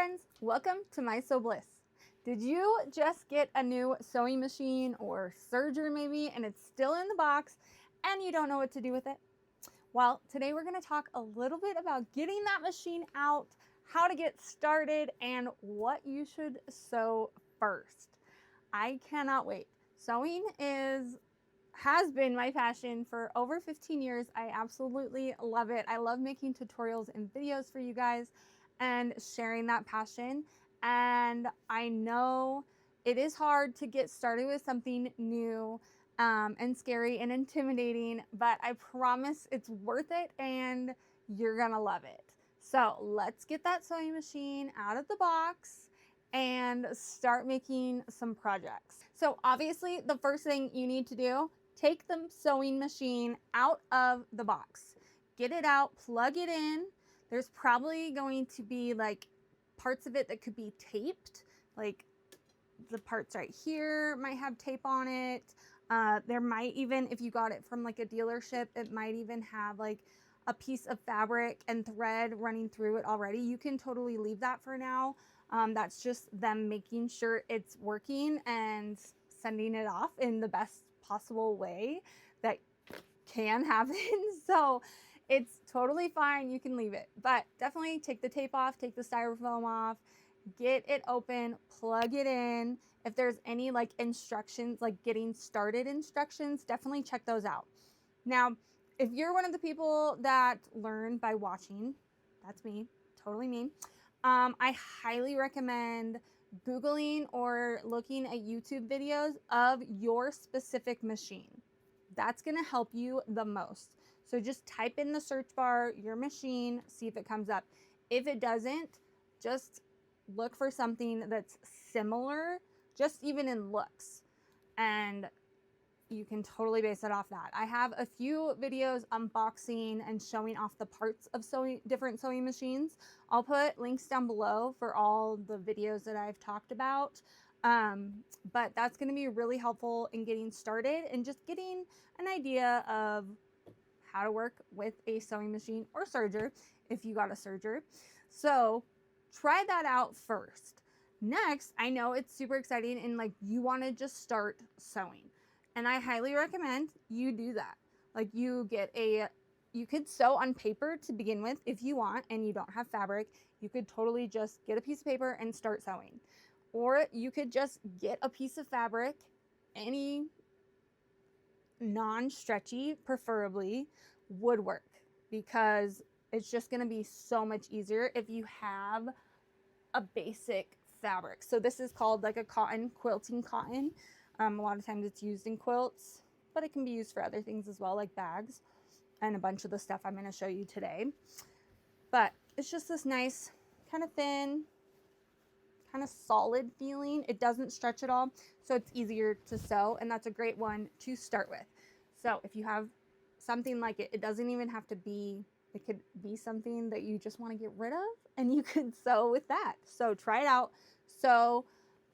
friends, welcome to My Sew Bliss. Did you just get a new sewing machine or serger maybe and it's still in the box and you don't know what to do with it? Well, today we're going to talk a little bit about getting that machine out, how to get started, and what you should sew first. I cannot wait. Sewing has been my passion for over 15 years. I absolutely love it. I love making tutorials and videos for you guys and sharing that passion. And I know it is hard to get started with something new and scary and intimidating, but I promise it's worth it and you're gonna love it. So let's get that sewing machine out of the box and start making some projects. So obviously the first thing you need to do, take the sewing machine out of the box. Get it out, plug it in. There's probably going to be like parts of it that could be taped, like the parts right here might have tape on it. There might even, if you got it from like a dealership, it might even have like a piece of fabric and thread running through it already. You can totally leave that for now. That's just them making sure it's working and sending it off in the best possible way that can happen. So it's totally fine. You can leave it, but definitely take the tape off, take the styrofoam off, get it open, plug it in. If there's any like instructions, like getting started instructions, definitely check those out. Now, if you're one of the people that learn by watching, that's me, totally me. I highly recommend Googling or looking at YouTube videos of your specific machine. That's gonna help you the most. So just type in the search bar, your machine, see if it comes up. If it doesn't, just look for something that's similar, just even in looks. And you can totally base it off that. I have a few videos unboxing and showing off the parts of different sewing machines. I'll put links down below for all the videos that I've talked about. But that's going to be really helpful in getting started and just getting an idea of how to work with a sewing machine or serger if you got a serger. So try that out first. Next, I know it's super exciting and like you want to just start sewing. And I highly recommend you do that. Like you could sew on paper to begin with if you want and you don't have fabric. You could totally just get a piece of paper and start sewing. Or you could just get a piece of fabric, any non-stretchy preferably would work, because it's just going to be so much easier if you have a basic fabric. So this is called like a cotton, quilting cotton. A lot of times it's used in quilts, but it can be used for other things as well, like bags and a bunch of the stuff I'm going to show you today. But it's just this nice kind of thin, kind of solid feeling. It doesn't stretch at all, so it's easier to sew, and that's a great one to start with. So if you have something like it, it doesn't even have to be, it could be something that you just want to get rid of and you could sew with that. So try it out. So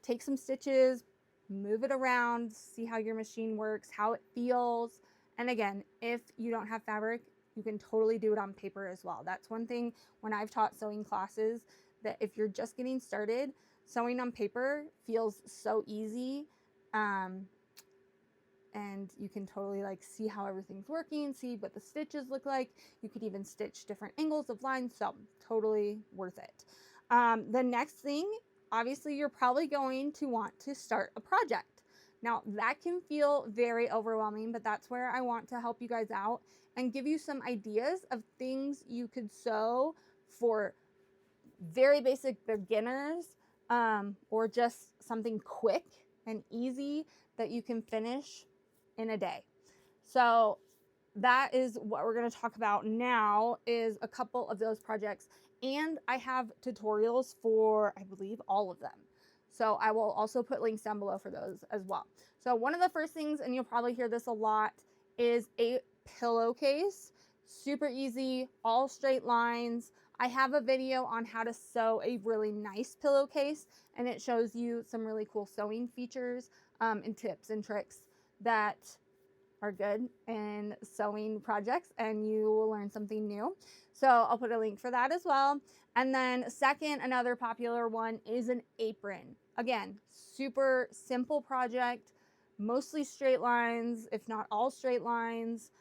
take some stitches, move it around, see how your machine works, how it feels. And again, if you don't have fabric, you can totally do it on paper as well. That's one thing when I've taught sewing classes, that if you're just getting started, sewing on paper feels so easy. And you can totally like see how everything's working, see what the stitches look like. You could even stitch different angles of lines, so totally worth it. The next thing, obviously you're probably going to want to start a project. Now that can feel very overwhelming, but that's where I want to help you guys out and give you some ideas of things you could sew for very basic beginners, or just something quick and easy that you can finish in a day. So that is what we're going to talk about now, is a couple of those projects. And I have tutorials for, I believe, all of them. So I will also put links down below for those as well. So one of the first things, and you'll probably hear this a lot, is a pillowcase. Super easy, all straight lines. I have a video on how to sew a really nice pillowcase, and it shows you some really cool sewing features and tips and tricks that are good in sewing projects, and you will learn something new. So I'll put a link for that as well. And then second, another popular one is an apron. Again, super simple project, mostly straight lines, if not all straight lines.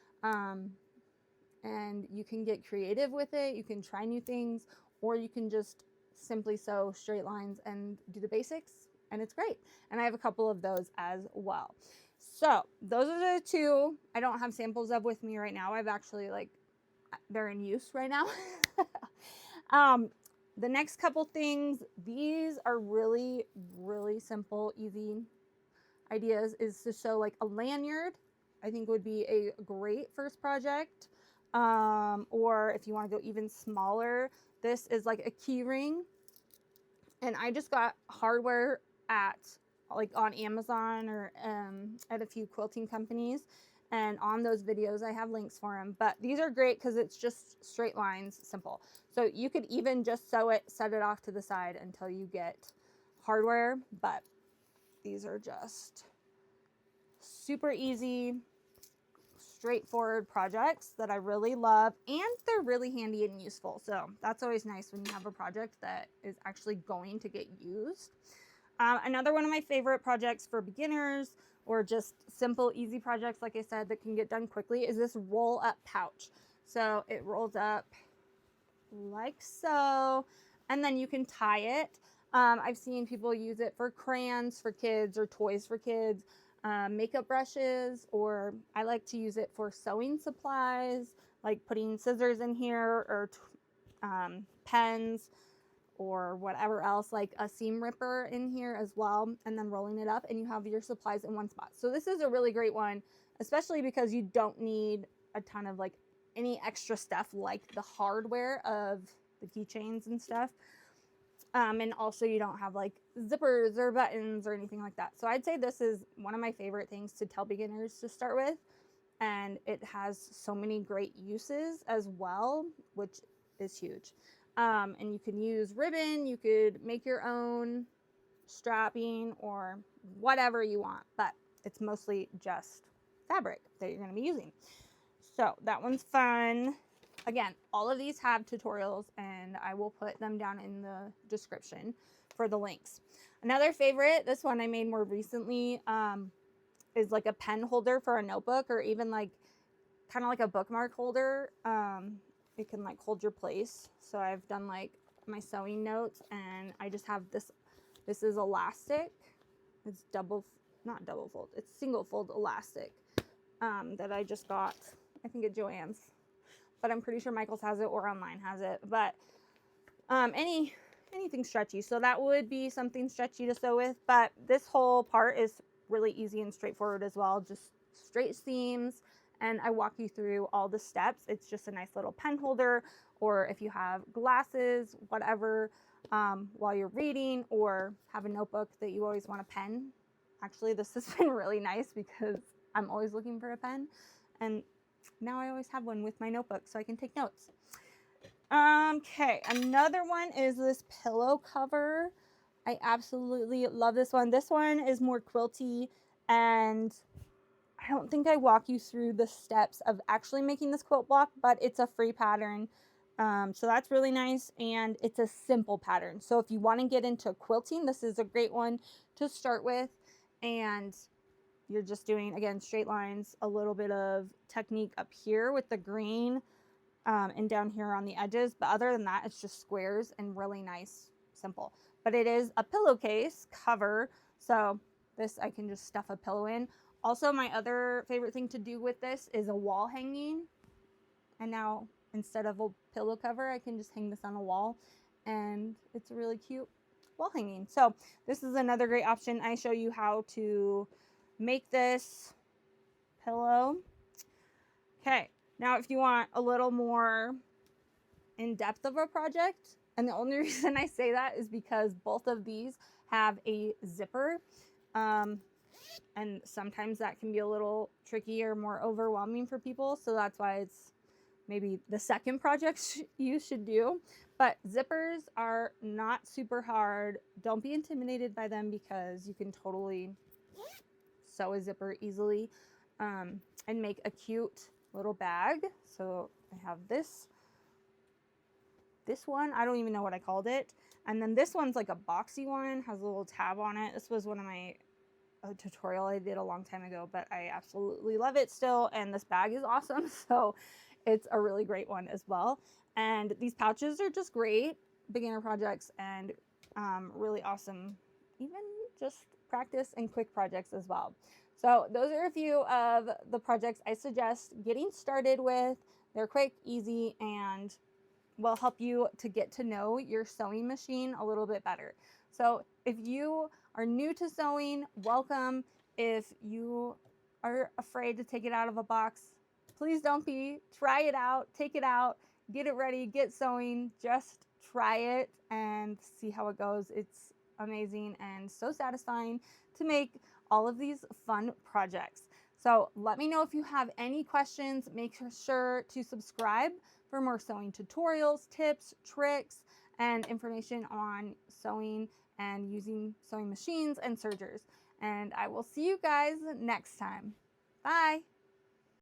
And you can get creative with it. You can try new things, or you can just simply sew straight lines and do the basics, and it's great. And I have a couple of those as well. So those are the two I don't have samples of with me right now. I've actually, like, they're in use right now. The next couple things, these are really, really simple, easy ideas, is to sew like a lanyard. I think would be a great first project. Or if you want to go even smaller, this is like a key ring. And I just got hardware at, like, on Amazon or at a few quilting companies. And on those videos, I have links for them. But these are great because it's just straight lines, simple. So you could even just sew it, set it off to the side until you get hardware. But these are just super easy, straightforward projects that I really love, and they're really handy and useful. So that's always nice when you have a project that is actually going to get used. Another one of my favorite projects for beginners or just simple, easy projects, like I said, that can get done quickly, is this roll up pouch. So it rolls up like so, and then you can tie it. I've seen people use it for crayons for kids or toys for kids, makeup brushes, or I like to use it for sewing supplies, like putting scissors in here, or pens, or whatever else, like a seam ripper in here as well, and then rolling it up, and you have your supplies in one spot. So this is a really great one, especially because you don't need a ton of, like, any extra stuff like the hardware of the keychains and stuff. And also you don't have like zippers or buttons or anything like that. So I'd say this is one of my favorite things to tell beginners to start with. And it has so many great uses as well, which is huge. And you can use ribbon, you could make your own strapping or whatever you want, but it's mostly just fabric that you're going to be using. So that one's fun. Again, all of these have tutorials, and I will put them down in the description for the links. Another favorite, this one I made more recently, is like a pen holder for a notebook, or even like kind of like a bookmark holder. It can like hold your place. So I've done like my sewing notes, and I just have this. This is elastic. It's not double fold. It's single fold elastic that I just got, I think, at Joann's. But I'm pretty sure Michael's has it or online has it. But anything stretchy. So that would be something stretchy to sew with. But this whole part is really easy and straightforward as well. Just straight seams. And I walk you through all the steps. It's just a nice little pen holder. Or if you have glasses, whatever, while you're reading, or have a notebook that you always want a pen. Actually, this has been really nice because I'm always looking for a pen. And now I always have one with my notebook so I can take notes. Okay, another one is this pillow cover. I absolutely love this one. This one is more quilty, and I don't think I walk you through the steps of actually making this quilt block, but it's a free pattern. So that's really nice, and it's a simple pattern. So if you want to get into quilting, this is a great one to start with. And you're just doing, again, straight lines, a little bit of technique up here with the green, and down here on the edges. But other than that, it's just squares and really nice, simple. But it is a pillowcase cover, so this I can just stuff a pillow in. Also, my other favorite thing to do with this is a wall hanging. And now, instead of a pillow cover, I can just hang this on a wall, and it's a really cute wall hanging. So this is another great option. I show you how to make this pillow. Okay, now if you want a little more in depth of a project, and the only reason I say that is because both of these have a zipper, and sometimes that can be a little tricky or more overwhelming for people, so that's why it's maybe the second project you should do. But zippers are not super hard. Don't be intimidated by them because you can totally sew a zipper easily. and make a cute little bag. So I have this one, I don't even know what I called it. And then this one's like a boxy one, has a little tab on it. This was one of my tutorial I did a long time ago, but I absolutely love it still. And this bag is awesome. So it's a really great one as well. And these pouches are just great beginner projects and really awesome, even just practice and quick projects as well. So those are a few of the projects I suggest getting started with. They're quick, easy, and will help you to get to know your sewing machine a little bit better. So if you are new to sewing, welcome. If you are afraid to take it out of a box, please don't be. Try it out, take it out, get it ready, get sewing. Just try it and see how it goes. It's amazing and so satisfying to make all of these fun projects. So let me know if you have any questions. Make sure to subscribe for more sewing tutorials, tips, tricks, and information on sewing and using sewing machines and sergers. And I will see you guys next time. Bye.